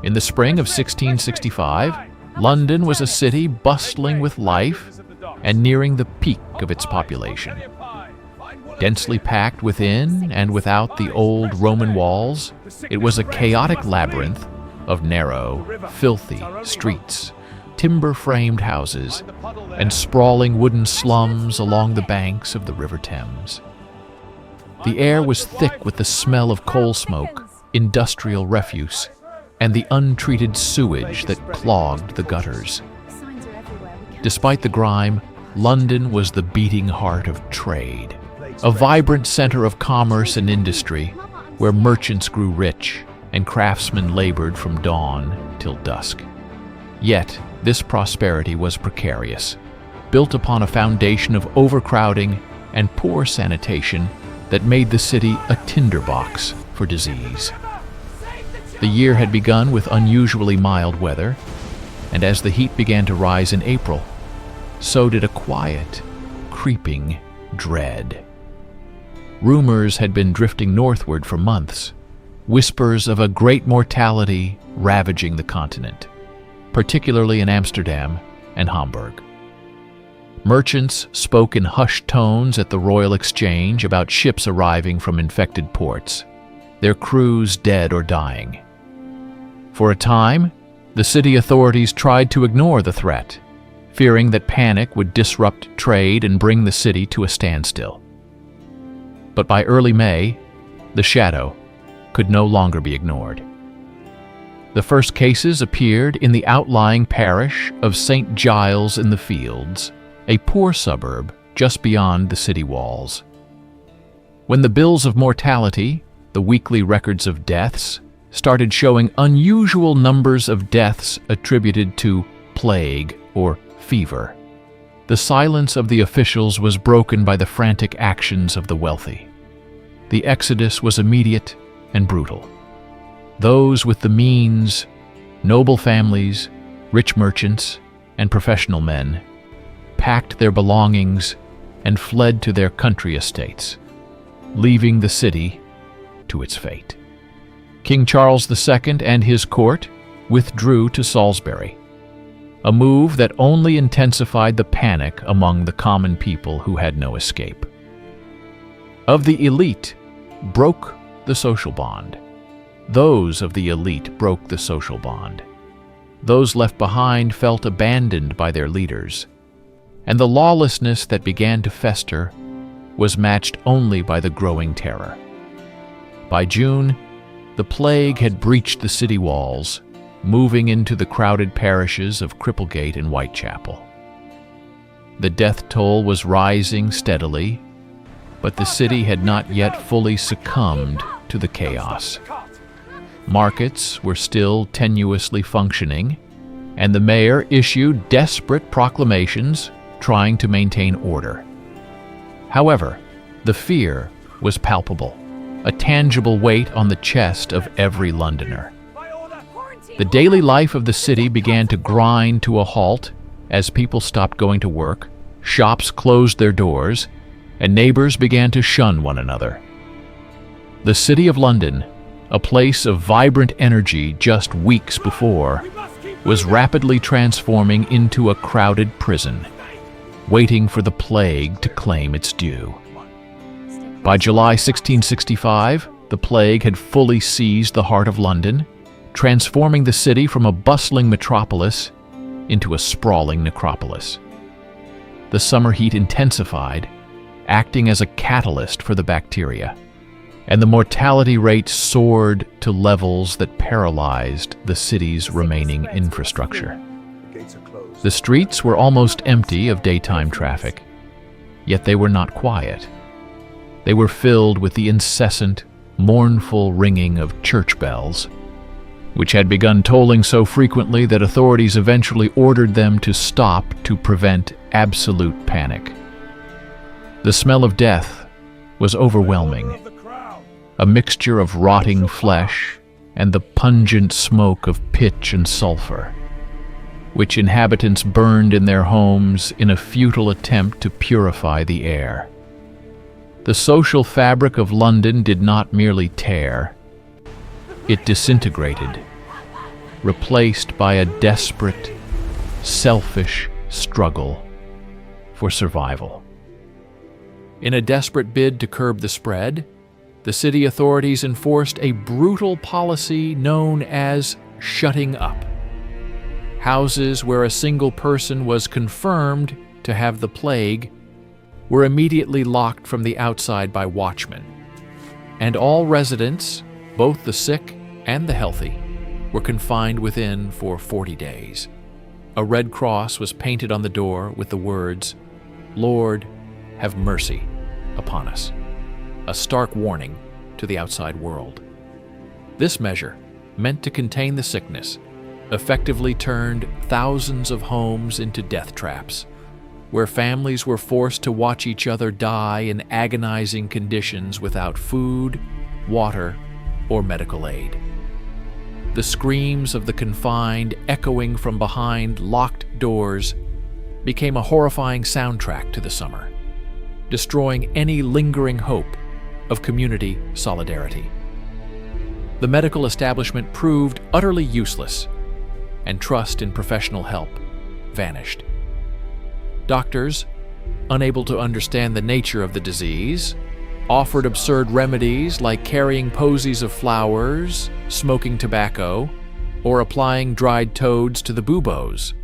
In the spring of 1665, London was a city bustling with life and nearing the peak of its population. Densely packed within and without the old Roman walls, it was a chaotic labyrinth of narrow, filthy streets, timber-framed houses, and sprawling wooden slums along the banks of the River Thames. The air was thick with the smell of coal smoke, industrial refuse, and the untreated sewage that clogged the gutters. Despite the grime, London was the beating heart of trade, a vibrant center of commerce and industry where merchants grew rich and craftsmen labored from dawn till dusk. Yet, this prosperity was precarious, built upon a foundation of overcrowding and poor sanitation that made the city a tinderbox for disease. The year had begun with unusually mild weather, and as the heat began to rise in April, so did a quiet, creeping dread. Rumors had been drifting northward for months, whispers of a great mortality ravaging the continent, particularly in Amsterdam and Hamburg. Merchants spoke in hushed tones at the Royal Exchange about ships arriving from infected ports, their crews dead or dying. For a time, the city authorities tried to ignore the threat, fearing that panic would disrupt trade and bring the city to a standstill. But by early May, the shadow could no longer be ignored. The first cases appeared in the outlying parish of St. Giles in the Fields, a poor suburb just beyond the city walls. When the bills of mortality, the weekly records of deaths, started showing unusual numbers of deaths attributed to plague or fever, the silence of the officials was broken by the frantic actions of the wealthy. The exodus was immediate and brutal. Those with the means, noble families, rich merchants, and professional men, packed their belongings and fled to their country estates, leaving the city to its fate. King Charles II and his court withdrew to Salisbury, a move that only intensified the panic among the common people who had no escape. Of the elite broke the social bond. Those of the elite broke the social bond. Those left behind felt abandoned by their leaders, and the lawlessness that began to fester was matched only by the growing terror. By June, the plague had breached the city walls, moving into the crowded parishes of Cripplegate and Whitechapel. The death toll was rising steadily, but the city had not yet fully succumbed to the chaos. Markets were still tenuously functioning, and the mayor issued desperate proclamations trying to maintain order. However, the fear was palpable, a tangible weight on the chest of every Londoner. The daily life of the city began to grind to a halt as people stopped going to work, shops closed their doors, and neighbors began to shun one another. The City of London, a place of vibrant energy just weeks before, was rapidly transforming into a crowded prison, waiting for the plague to claim its due. By July 1665, the plague had fully seized the heart of London, transforming the city from a bustling metropolis into a sprawling necropolis. The summer heat intensified, acting as a catalyst for the bacteria, and the mortality rate soared to levels that paralyzed the city's remaining infrastructure. The streets were almost empty of daytime traffic, yet they were not quiet. They were filled with the incessant, mournful ringing of church bells, which had begun tolling so frequently that authorities eventually ordered them to stop to prevent absolute panic. The smell of death was overwhelming, a mixture of rotting flesh and the pungent smoke of pitch and sulfur, which inhabitants burned in their homes in a futile attempt to purify the air. The social fabric of London did not merely tear, it disintegrated. replaced by a desperate, selfish struggle for survival. In a desperate bid to curb the spread, the city authorities enforced a brutal policy known as shutting up. Houses where a single person was confirmed to have the plague were immediately locked from the outside by watchmen, and all residents, both the sick and the healthy, were confined within for 40 days. A red cross was painted on the door with the words, "Lord, have mercy upon us," a stark warning to the outside world. This measure, meant to contain the sickness, effectively turned thousands of homes into death traps, where families were forced to watch each other die in agonizing conditions without food, water, or medical aid. The screams of the confined, echoing from behind locked doors, became a horrifying soundtrack to the summer, destroying any lingering hope of community solidarity. The medical establishment proved utterly useless, and trust in professional help vanished. Doctors, unable to understand the nature of the disease, offered absurd remedies like carrying posies of flowers, smoking tobacco, or applying dried toads to the buboes,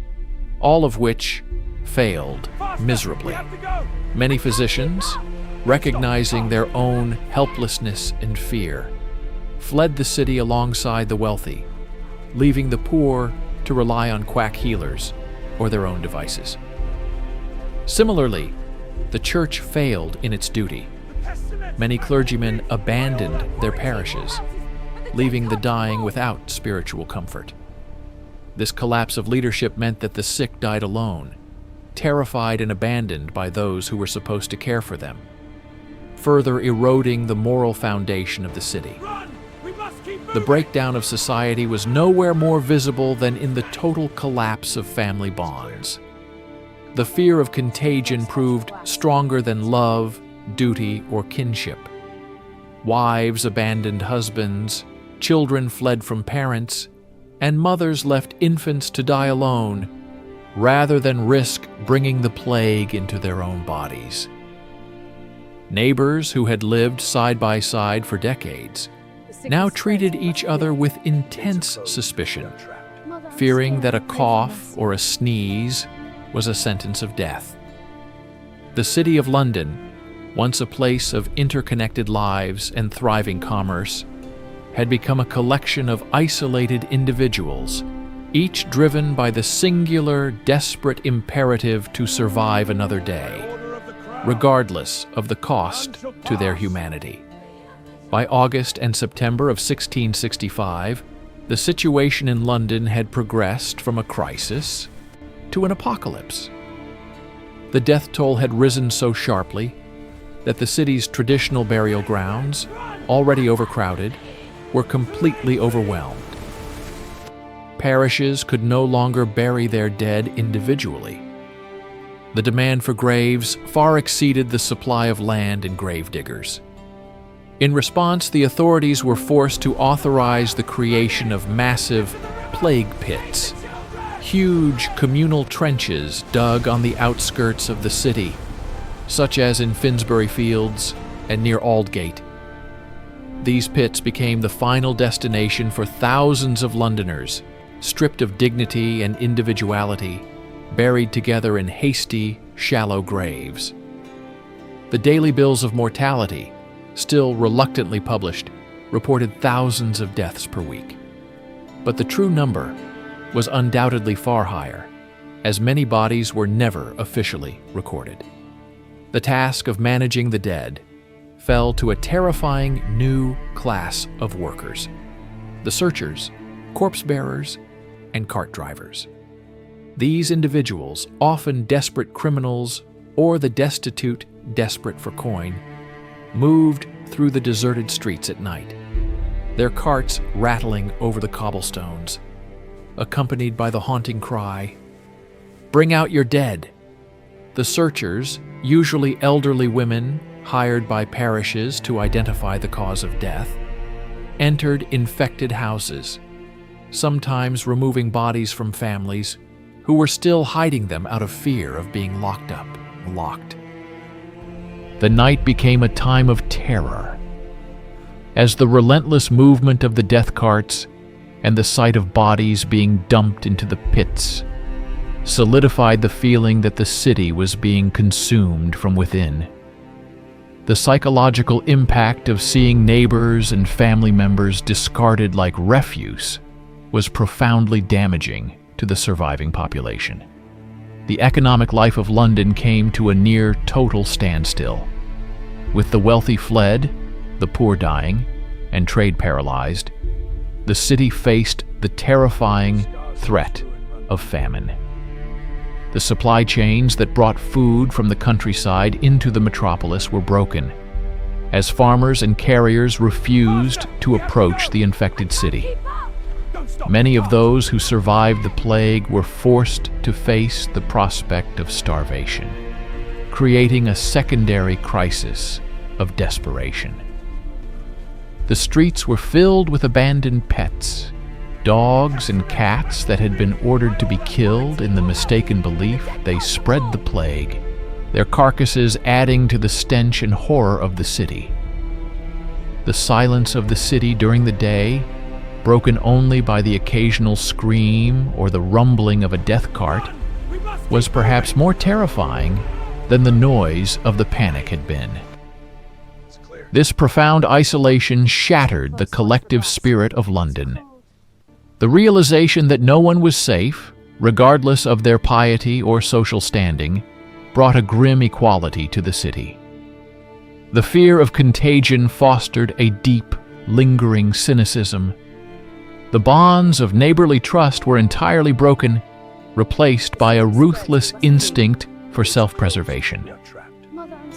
all of which failed miserably. Many physicians, recognizing their own helplessness and fear, fled the city alongside the wealthy, leaving the poor to rely on quack healers or their own devices. Similarly, the church failed in its duty. Many clergymen abandoned their parishes, leaving the dying without spiritual comfort. This collapse of leadership meant that the sick died alone, terrified and abandoned by those who were supposed to care for them, further eroding the moral foundation of the city. The breakdown of society was nowhere more visible than in the total collapse of family bonds. The fear of contagion proved stronger than love, duty, or kinship. Wives abandoned husbands, children fled from parents, and mothers left infants to die alone rather than risk bringing the plague into their own bodies. Neighbors who had lived side by side for decades now treated each other with intense suspicion, fearing that a cough or a sneeze was a sentence of death. The City of London, once a place of interconnected lives and thriving commerce, had become a collection of isolated individuals, each driven by the singular, desperate imperative to survive another day, regardless of the cost to their humanity. By August and September of 1665, the situation in London had progressed from a crisis to an apocalypse. The death toll had risen so sharply that the city's traditional burial grounds, already overcrowded, were completely overwhelmed. Parishes could no longer bury their dead individually. The demand for graves far exceeded the supply of land and grave diggers. In response, the authorities were forced to authorize the creation of massive plague pits, huge communal trenches dug on the outskirts of the city, such as in Finsbury Fields and near Aldgate. These pits became the final destination for thousands of Londoners, stripped of dignity and individuality, buried together in hasty, shallow graves. The daily bills of mortality, still reluctantly published, reported thousands of deaths per week. But the true number was undoubtedly far higher, as many bodies were never officially recorded. The task of managing the dead fell to a terrifying new class of workers: the searchers, corpse bearers, and cart drivers. These individuals, often desperate criminals or the destitute desperate for coin, moved through the deserted streets at night, their carts rattling over the cobblestones, accompanied by the haunting cry, "Bring out your dead!" The searchers, usually elderly women hired by parishes to identify the cause of death, entered infected houses, sometimes removing bodies from families who were still hiding them out of fear of being locked. The night became a time of terror, as the relentless movement of the death carts and the sight of bodies being dumped into the pits solidified the feeling that the city was being consumed from within. The psychological impact of seeing neighbors and family members discarded like refuse was profoundly damaging to the surviving population. The economic life of London came to a near total standstill. With the wealthy fled, the poor dying, and trade paralyzed, the city faced the terrifying threat of famine. The supply chains that brought food from the countryside into the metropolis were broken, as farmers and carriers refused to approach the infected city. Many of those who survived the plague were forced to face the prospect of starvation, creating a secondary crisis of desperation. The streets were filled with abandoned pets, dogs and cats that had been ordered to be killed in the mistaken belief they spread the plague, their carcasses adding to the stench and horror of the city. The silence of the city during the day, broken only by the occasional scream or the rumbling of a death cart, was perhaps more terrifying than the noise of the panic had been. This profound isolation shattered the collective spirit of London. The realization that no one was safe, regardless of their piety or social standing, brought a grim equality to the city. The fear of contagion fostered a deep, lingering cynicism. The bonds of neighborly trust were entirely broken, replaced by a ruthless instinct for self-preservation.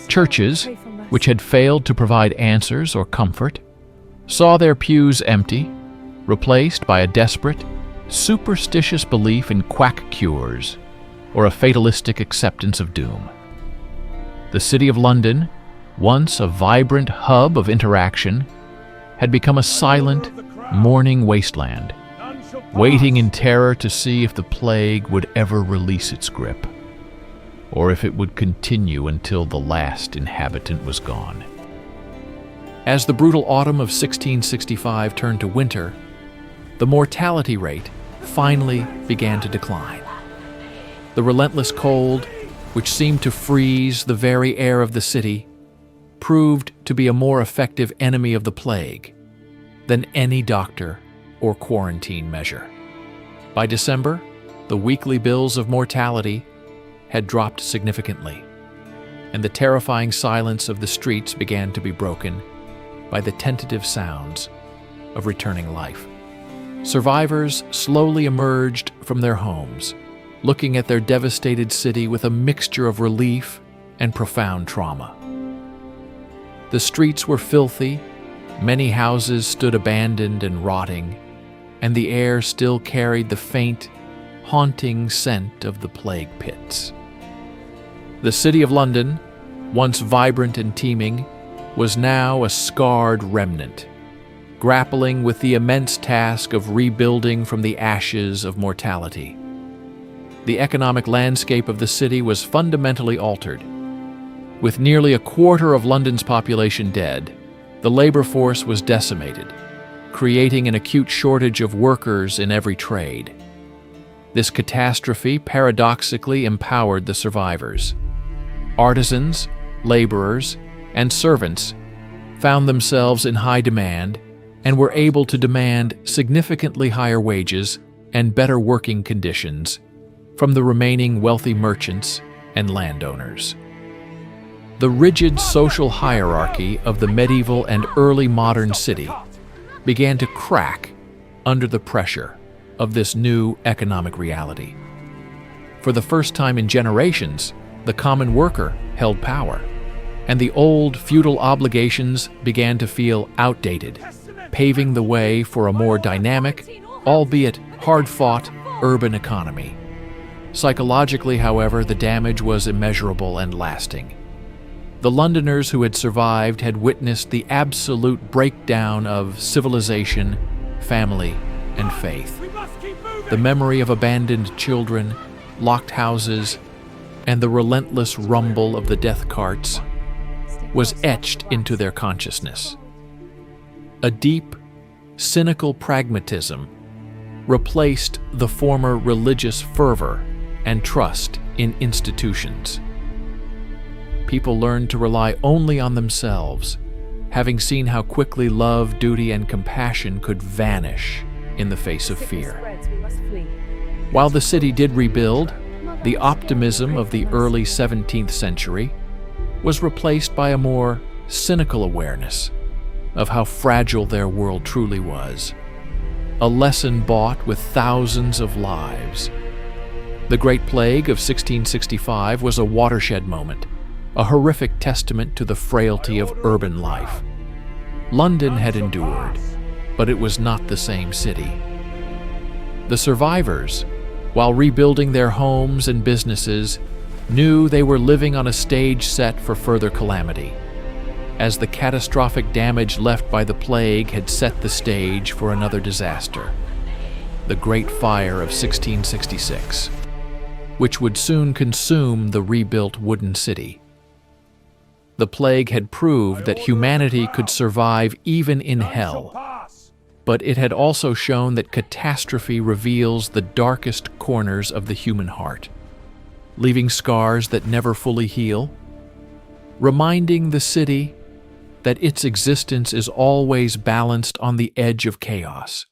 Churches, which had failed to provide answers or comfort, saw their pews empty, replaced by a desperate, superstitious belief in quack cures or a fatalistic acceptance of doom. The City of London, once a vibrant hub of interaction, had become a silent, mourning wasteland, waiting in terror to see if the plague would ever release its grip, or if it would continue until the last inhabitant was gone. As the brutal autumn of 1665 turned to winter, the mortality rate finally began to decline. The relentless cold, which seemed to freeze the very air of the city, proved to be a more effective enemy of the plague than any doctor or quarantine measure. By December, the weekly bills of mortality had dropped significantly, and the terrifying silence of the streets began to be broken by the tentative sounds of returning life. Survivors slowly emerged from their homes, looking at their devastated city with a mixture of relief and profound trauma. The streets were filthy, many houses stood abandoned and rotting, and the air still carried the faint, haunting scent of the plague pits. The City of London, once vibrant and teeming, was now a scarred remnant, grappling with the immense task of rebuilding from the ashes of mortality. The economic landscape of the city was fundamentally altered. With nearly a quarter of London's population dead, the labor force was decimated, creating an acute shortage of workers in every trade. This catastrophe paradoxically empowered the survivors. Artisans, laborers, and servants found themselves in high demand and were able to demand significantly higher wages and better working conditions from the remaining wealthy merchants and landowners. The rigid social hierarchy of the medieval and early modern city began to crack under the pressure of this new economic reality. For the first time in generations, the common worker held power, and the old feudal obligations began to feel outdated, paving the way for a more dynamic, albeit hard-fought, urban economy. Psychologically, however, the damage was immeasurable and lasting. The Londoners who had survived had witnessed the absolute breakdown of civilization, family, and faith. The memory of abandoned children, locked houses, and the relentless rumble of the death carts was etched into their consciousness. A deep, cynical pragmatism replaced the former religious fervor and trust in institutions. People learned to rely only on themselves, having seen how quickly love, duty, and compassion could vanish in the face of fear. While the city did rebuild, the optimism of the early 17th century was replaced by a more cynical awareness of how fragile their world truly was, a lesson bought with thousands of lives. The Great Plague of 1665 was a watershed moment, a horrific testament to the frailty of urban life. London had endured, but it was not the same city. The survivors, while rebuilding their homes and businesses, knew they were living on a stage set for further calamity, as the catastrophic damage left by the plague had set the stage for another disaster, the Great Fire of 1666, which would soon consume the rebuilt wooden city. The plague had proved that humanity could survive even in hell, but it had also shown that catastrophe reveals the darkest corners of the human heart, leaving scars that never fully heal, reminding the city that its existence is always balanced on the edge of chaos.